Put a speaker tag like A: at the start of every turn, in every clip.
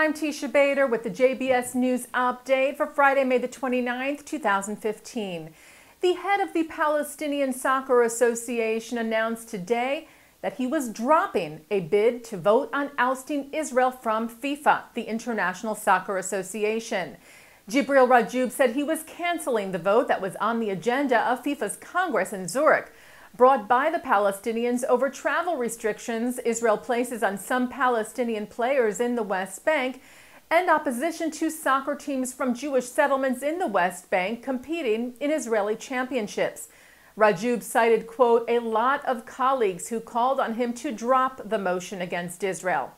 A: I'm Teisha Bader with the JBS News Update for Friday, May the 29th, 2015. The head of the Palestinian Soccer Association announced today that he was dropping a bid to vote on ousting Israel from FIFA, the International Soccer Association. Jibril Rajoub said he was canceling the vote that was on the agenda of FIFA's Congress in Zurich, brought by the Palestinians over travel restrictions Israel places on some Palestinian players in the West Bank and opposition to soccer teams from Jewish settlements in the West Bank competing in Israeli championships. Rajoub cited, quote, a lot of colleagues who called on him to drop the motion against Israel.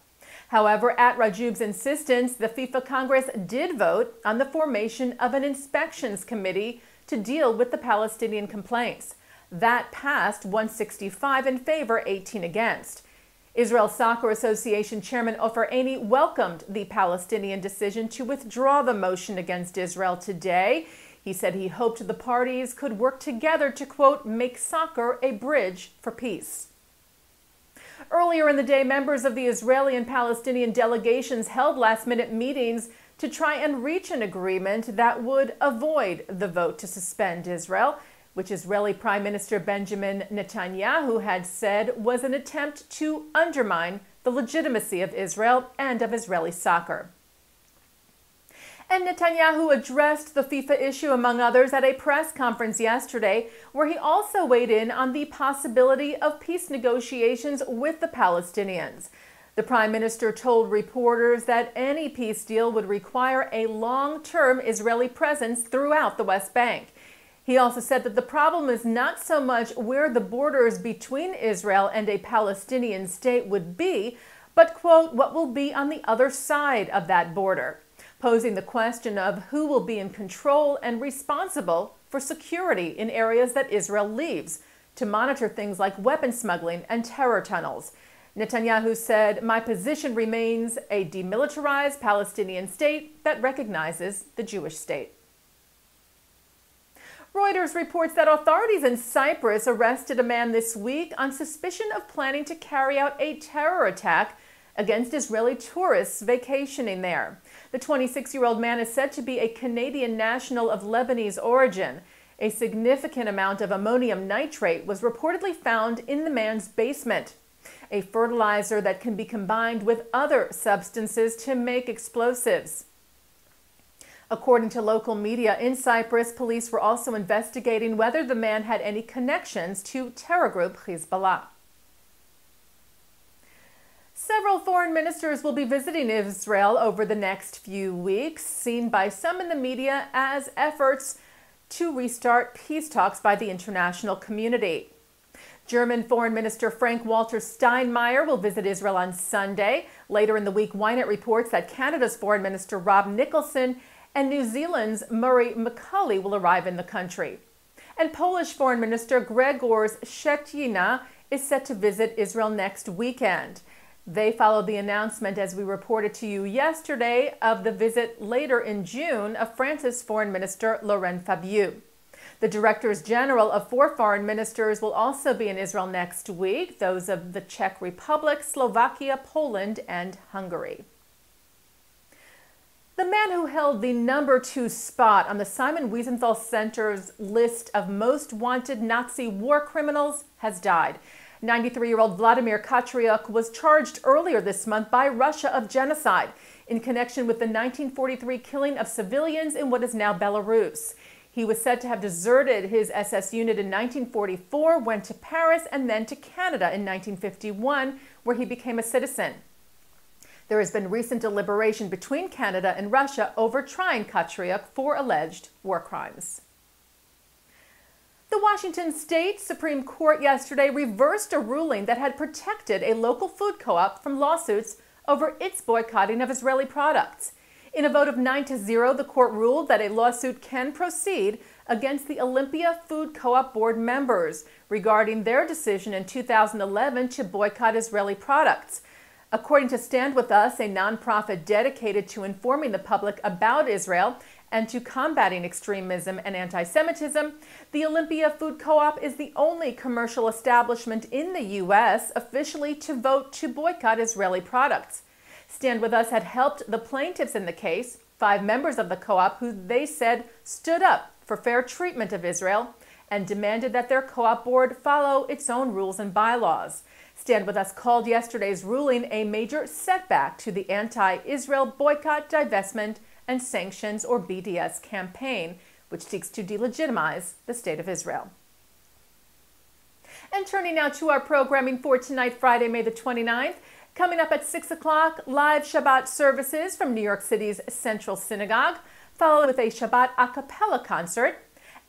A: However, at Rajoub's insistence, the FIFA Congress did vote on the formation of an inspections committee to deal with the Palestinian complaints. That passed 165 in favor, 18 against. Israel Soccer Association Chairman Ofer Eini welcomed the Palestinian decision to withdraw the motion against Israel today. He said he hoped the parties could work together to, quote, make soccer a bridge for peace. Earlier in the day, members of the Israeli and Palestinian delegations held last-minute meetings to try and reach an agreement that would avoid the vote to suspend Israel, which Israeli Prime Minister Benjamin Netanyahu had said was an attempt to undermine the legitimacy of Israel and of Israeli soccer. And Netanyahu addressed the FIFA issue, among others, at a press conference yesterday, where he also weighed in on the possibility of peace negotiations with the Palestinians. The Prime Minister told reporters that any peace deal would require a long-term Israeli presence throughout the West Bank. He also said that the problem is not so much where the borders between Israel and a Palestinian state would be, but, quote, what will be on the other side of that border, posing the question of who will be in control and responsible for security in areas that Israel leaves, to monitor things like weapon smuggling and terror tunnels. Netanyahu said, my position remains a demilitarized Palestinian state that recognizes the Jewish state. Reuters reports that authorities in Cyprus arrested a man this week on suspicion of planning to carry out a terror attack against Israeli tourists vacationing there. The 26-year-old man is said to be a Canadian national of Lebanese origin. A significant amount of ammonium nitrate was reportedly found in the man's basement, a fertilizer that can be combined with other substances to make explosives. According to local media in Cyprus, police were also investigating whether the man had any connections to terror group Hezbollah. Several foreign ministers will be visiting Israel over the next few weeks, seen by some in the media as efforts to restart peace talks by the international community. German Foreign Minister Frank-Walter Steinmeier will visit Israel on Sunday. Later in the week, Ynet reports that Canada's Foreign Minister Rob Nicholson and New Zealand's Murray McCully will arrive in the country. And Polish Foreign Minister Grzegorz Schetyna is set to visit Israel next weekend. They followed the announcement, as we reported to you yesterday, of the visit later in June of France's Foreign Minister Laurent Fabius. The Directors General of 4 foreign ministers will also be in Israel next week, those of the Czech Republic, Slovakia, Poland, and Hungary. The man who held the #2 spot on the Simon Wiesenthal Center's list of most wanted Nazi war criminals has died. 93-year-old Vladimir Katriuk was charged earlier this month by Russia of genocide in connection with the 1943 killing of civilians in what is now Belarus. He was said to have deserted his SS unit in 1944, went to Paris, and then to Canada in 1951, where he became a citizen. There has been recent deliberation between Canada and Russia over trying Katriuk for alleged war crimes. The Washington State Supreme Court yesterday reversed a ruling that had protected a local food co-op from lawsuits over its boycotting of Israeli products. In a vote of 9-0, the court ruled that a lawsuit can proceed against the Olympia Food Co-op board members regarding their decision in 2011 to boycott Israeli products. According to Stand With Us, a nonprofit dedicated to informing the public about Israel and to combating extremism and anti-Semitism, the Olympia Food Co-op is the only commercial establishment in the U.S. officially to vote to boycott Israeli products. Stand With Us had helped the plaintiffs in the case, 5 members of the co-op who they said stood up for fair treatment of Israel and demanded that their co-op board follow its own rules and bylaws. Stand With Us called yesterday's ruling a major setback to the anti-Israel boycott, divestment, and sanctions, or BDS campaign, which seeks to delegitimize the State of Israel. And turning now to our programming for tonight, Friday, May the 29th. Coming up at 6 o'clock, live Shabbat services from New York City's Central Synagogue, followed with a Shabbat a cappella concert.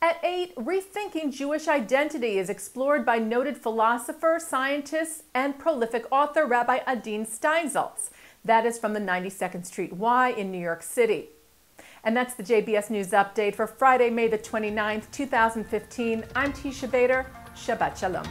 A: At 8, Rethinking Jewish Identity is explored by noted philosopher, scientist, and prolific author Rabbi Adin Steinsaltz. That is from the 92nd Street Y in New York City. And that's the JBS News Update for Friday, May the 29th, 2015. I'm Teisha Bader. Shabbat Shalom.